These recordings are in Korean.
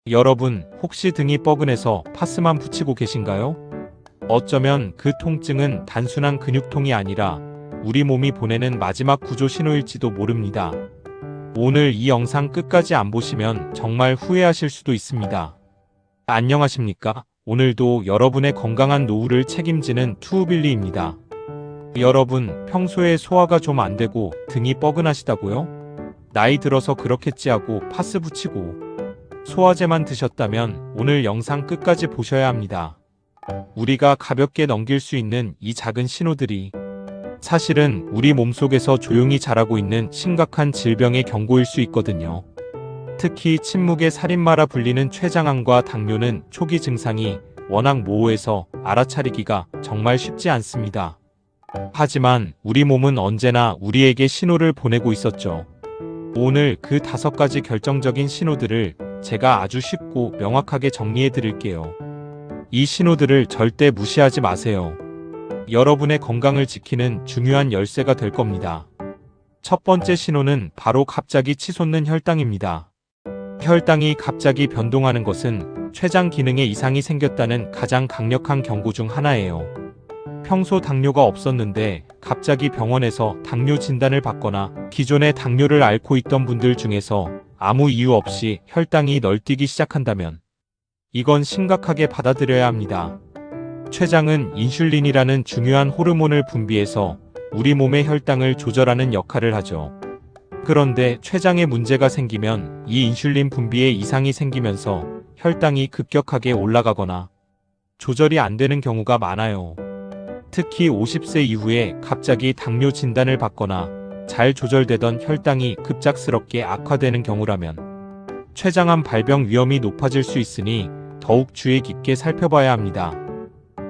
여러분, 혹시 등이 뻐근해서 파스만 붙이고 계신가요? 어쩌면 그 통증은 단순한 근육통이 아니라 우리 몸이 보내는 마지막 구조 신호일지도 모릅니다. 오늘 이 영상 끝까지 안 보시면 정말 후회하실 수도 있습니다. 안녕하십니까? 오늘도 여러분의 건강한 노후를 책임지는 투우빌리입니다. 여러분, 평소에 소화가 좀 안 되고 등이 뻐근하시다고요? 나이 들어서 그렇겠지 하고 파스 붙이고 소화제만 드셨다면 오늘 영상 끝까지 보셔야 합니다. 우리가 가볍게 넘길 수 있는 이 작은 신호들이 사실은 우리 몸속에서 조용히 자라고 있는 심각한 질병의 경고일 수 있거든요. 특히 침묵의 살인마라 불리는 췌장암과 당뇨는 초기 증상이 워낙 모호해서 알아차리기가 정말 쉽지 않습니다. 하지만 우리 몸은 언제나 우리에게 신호를 보내고 있었죠. 오늘 그 5가지 결정적인 신호들을 제가 아주 쉽고 명확하게 정리해 드릴게요. 이 신호들을 절대 무시하지 마세요. 여러분의 건강을 지키는 중요한 열쇠가 될 겁니다. 첫 번째 신호는 바로 갑자기 치솟는 혈당입니다. 혈당이 갑자기 변동하는 것은 췌장 기능에 이상이 생겼다는 가장 강력한 경고 중 하나예요. 평소 당뇨가 없었는데 갑자기 병원에서 당뇨 진단을 받거나 기존에 당뇨를 앓고 있던 분들 중에서 아무 이유 없이 혈당이 널뛰기 시작한다면 이건 심각하게 받아들여야 합니다. 췌장은 인슐린이라는 중요한 호르몬을 분비해서 우리 몸의 혈당을 조절하는 역할을 하죠. 그런데 췌장에 문제가 생기면 이 인슐린 분비에 이상이 생기면서 혈당이 급격하게 올라가거나 조절이 안 되는 경우가 많아요. 특히 50세 이후에 갑자기 당뇨 진단을 받거나 잘 조절되던 혈당이 급작스럽게 악화되는 경우라면 췌장암 발병 위험이 높아질 수 있으니 더욱 주의 깊게 살펴봐야 합니다.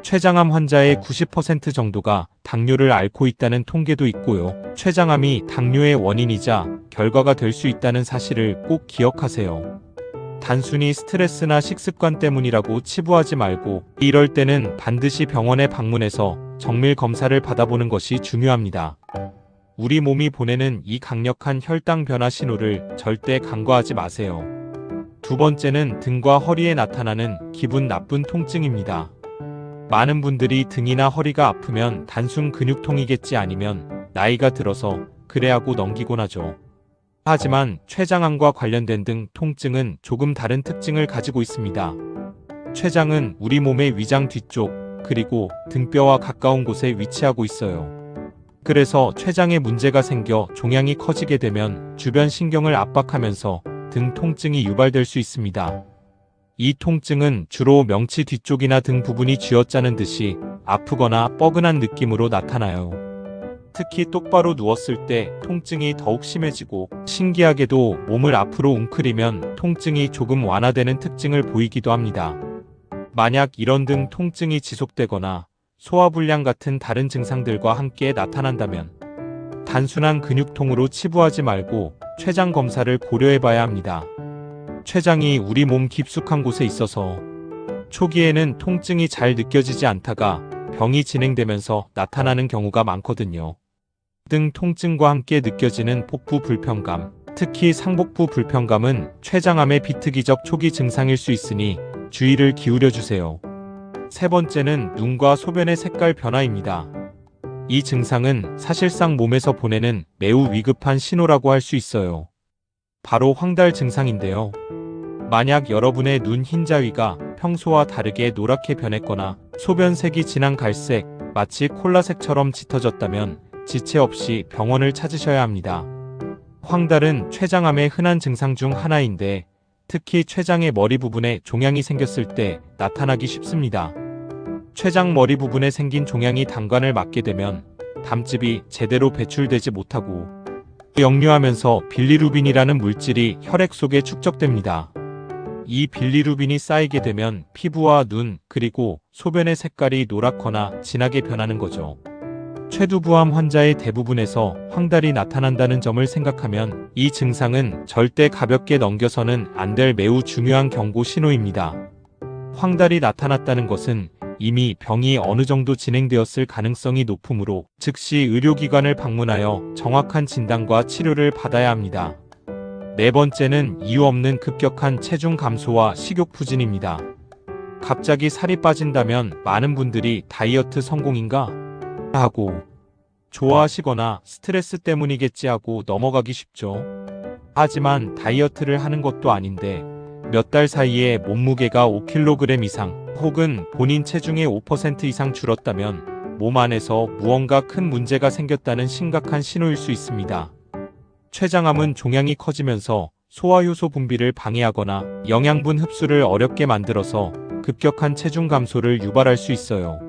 췌장암 환자의 90% 정도가 당뇨를 앓고 있다는 통계도 있고요. 췌장암이 당뇨의 원인이자 결과가 될 수 있다는 사실을 꼭 기억하세요. 단순히 스트레스나 식습관 때문이라고 치부하지 말고 이럴 때는 반드시 병원에 방문해서 정밀 검사를 받아보는 것이 중요합니다. 우리 몸이 보내는 이 강력한 혈당 변화 신호를 절대 간과하지 마세요. 두 번째는 등과 허리에 나타나는 기분 나쁜 통증입니다. 많은 분들이 등이나 허리가 아프면 단순 근육통이겠지 아니면 나이가 들어서 그래 하고 넘기곤 하죠. 하지만 췌장암과 관련된 등 통증은 조금 다른 특징을 가지고 있습니다. 췌장은 우리 몸의 위장 뒤쪽 그리고 등뼈와 가까운 곳에 위치하고 있어요. 그래서 췌장에 문제가 생겨 종양이 커지게 되면 주변 신경을 압박하면서 등 통증이 유발될 수 있습니다. 이 통증은 주로 명치 뒤쪽이나 등 부분이 쥐어짜는 듯이 아프거나 뻐근한 느낌으로 나타나요. 특히 똑바로 누웠을 때 통증이 더욱 심해지고 신기하게도 몸을 앞으로 웅크리면 통증이 조금 완화되는 특징을 보이기도 합니다. 만약 이런 등 통증이 지속되거나 소화불량 같은 다른 증상들과 함께 나타난다면 단순한 근육통으로 치부하지 말고 췌장 검사를 고려해봐야 합니다. 췌장이 우리 몸 깊숙한 곳에 있어서 초기에는 통증이 잘 느껴지지 않다가 병이 진행되면서 나타나는 경우가 많거든요. 등 통증과 함께 느껴지는 복부 불편감, 특히 상복부 불편감은 췌장암의 비특이적 초기 증상일 수 있으니 주의를 기울여주세요. 세 번째는 눈과 소변의 색깔 변화입니다. 이 증상은 사실상 몸에서 보내는 매우 위급한 신호라고 할 수 있어요. 바로 황달 증상인데요. 만약 여러분의 눈 흰자위가 평소와 다르게 노랗게 변했거나 소변색이 진한 갈색, 마치 콜라색처럼 짙어졌다면 지체 없이 병원을 찾으셔야 합니다. 황달은 췌장암의 흔한 증상 중 하나인데 특히 췌장의 머리 부분에 종양이 생겼을 때 나타나기 쉽습니다. 췌장 머리 부분에 생긴 종양이 담관을 막게 되면 담즙이 제대로 배출되지 못하고 역류하면서 빌리루빈이라는 물질이 혈액 속에 축적됩니다. 이 빌리루빈이 쌓이게 되면 피부와 눈 그리고 소변의 색깔이 노랗거나 진하게 변하는 거죠. 췌두부암 환자의 대부분에서 황달이 나타난다는 점을 생각하면 이 증상은 절대 가볍게 넘겨서는 안 될 매우 중요한 경고 신호입니다. 황달이 나타났다는 것은 이미 병이 어느 정도 진행되었을 가능성이 높으므로 즉시 의료기관을 방문하여 정확한 진단과 치료를 받아야 합니다. 네 번째는 이유 없는 급격한 체중 감소와 식욕 부진입니다. 갑자기 살이 빠진다면 많은 분들이 다이어트 성공인가? 하고 좋아하시거나 스트레스 때문이겠지 하고 넘어가기 쉽죠. 하지만 다이어트를 하는 것도 아닌데 몇 달 사이에 몸무게가 5kg 이상 혹은 본인 체중의 5% 이상 줄었다면 몸 안에서 무언가 큰 문제가 생겼다는 심각한 신호일 수 있습니다. 췌장암은 종양이 커지면서 소화효소 분비를 방해하거나 영양분 흡수를 어렵게 만들어서 급격한 체중 감소를 유발할 수 있어요.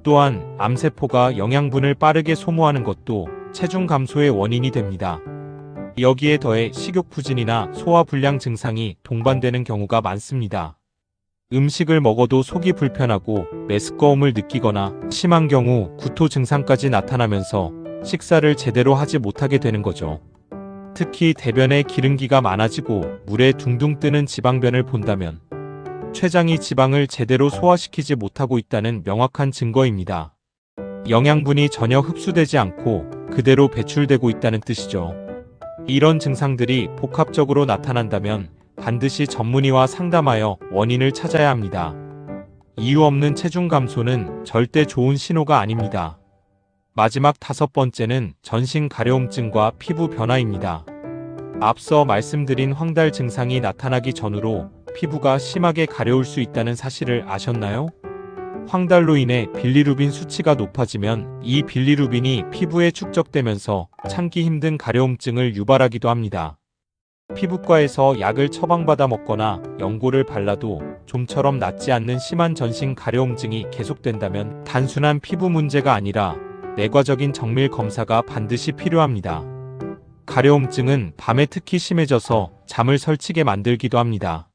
또한 암세포가 영양분을 빠르게 소모하는 것도 체중 감소의 원인이 됩니다. 여기에 더해 식욕 부진이나 소화불량 증상이 동반되는 경우가 많습니다. 음식을 먹어도 속이 불편하고 메스꺼움을 느끼거나 심한 경우 구토 증상까지 나타나면서 식사를 제대로 하지 못하게 되는 거죠. 특히 대변에 기름기가 많아지고 물에 둥둥 뜨는 지방변을 본다면 췌장이 지방을 제대로 소화시키지 못하고 있다는 명확한 증거입니다. 영양분이 전혀 흡수되지 않고 그대로 배출되고 있다는 뜻이죠. 이런 증상들이 복합적으로 나타난다면 반드시 전문의와 상담하여 원인을 찾아야 합니다. 이유 없는 체중 감소는 절대 좋은 신호가 아닙니다. 마지막 다섯 번째는 전신 가려움증과 피부 변화입니다. 앞서 말씀드린 황달 증상이 나타나기 전후로 피부가 심하게 가려울 수 있다는 사실을 아셨나요? 황달로 인해 빌리루빈 수치가 높아지면 이 빌리루빈이 피부에 축적되면서 참기 힘든 가려움증을 유발하기도 합니다. 피부과에서 약을 처방받아 먹거나 연고를 발라도 좀처럼 낫지 않는 심한 전신 가려움증이 계속된다면 단순한 피부 문제가 아니라 내과적인 정밀 검사가 반드시 필요합니다. 가려움증은 밤에 특히 심해져서 잠을 설치게 만들기도 합니다.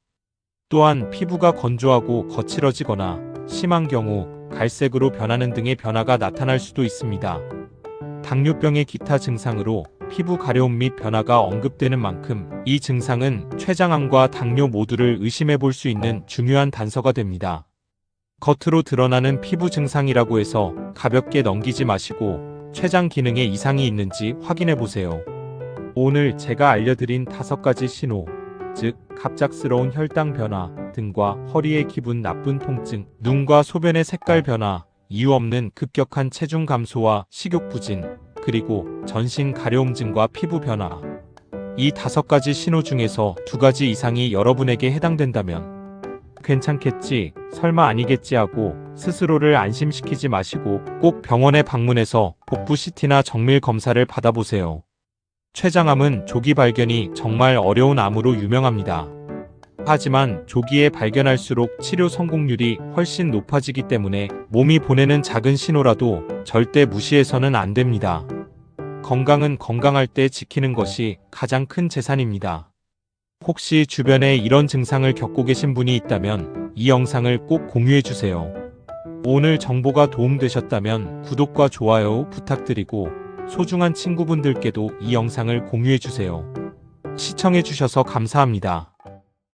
또한 피부가 건조하고 거칠어지거나 심한 경우 갈색으로 변하는 등의 변화가 나타날 수도 있습니다. 당뇨병의 기타 증상으로 피부 가려움 및 변화가 언급되는 만큼 이 증상은 췌장암과 당뇨 모두를 의심해 볼 수 있는 중요한 단서가 됩니다. 겉으로 드러나는 피부 증상이라고 해서 가볍게 넘기지 마시고 췌장 기능에 이상이 있는지 확인해 보세요. 오늘 제가 알려드린 5가지 신호, 즉 갑작스러운 혈당 변화 등과 허리의 기분 나쁜 통증, 눈과 소변의 색깔 변화, 이유 없는 급격한 체중 감소와 식욕 부진, 그리고 전신 가려움증과 피부 변화. 이 5가지 신호 중에서 2가지 이상이 여러분에게 해당된다면 괜찮겠지, 설마 아니겠지 하고 스스로를 안심시키지 마시고 꼭 병원에 방문해서 복부 CT나 정밀 검사를 받아보세요. 췌장암은 조기 발견이 정말 어려운 암으로 유명합니다. 하지만 조기에 발견할수록 치료 성공률이 훨씬 높아지기 때문에 몸이 보내는 작은 신호라도 절대 무시해서는 안 됩니다. 건강은 건강할 때 지키는 것이 가장 큰 재산입니다. 혹시 주변에 이런 증상을 겪고 계신 분이 있다면 이 영상을 꼭 공유해주세요. 오늘 정보가 도움되셨다면 구독과 좋아요 부탁드리고 소중한 친구분들께도 이 영상을 공유해주세요. 시청해주셔서 감사합니다.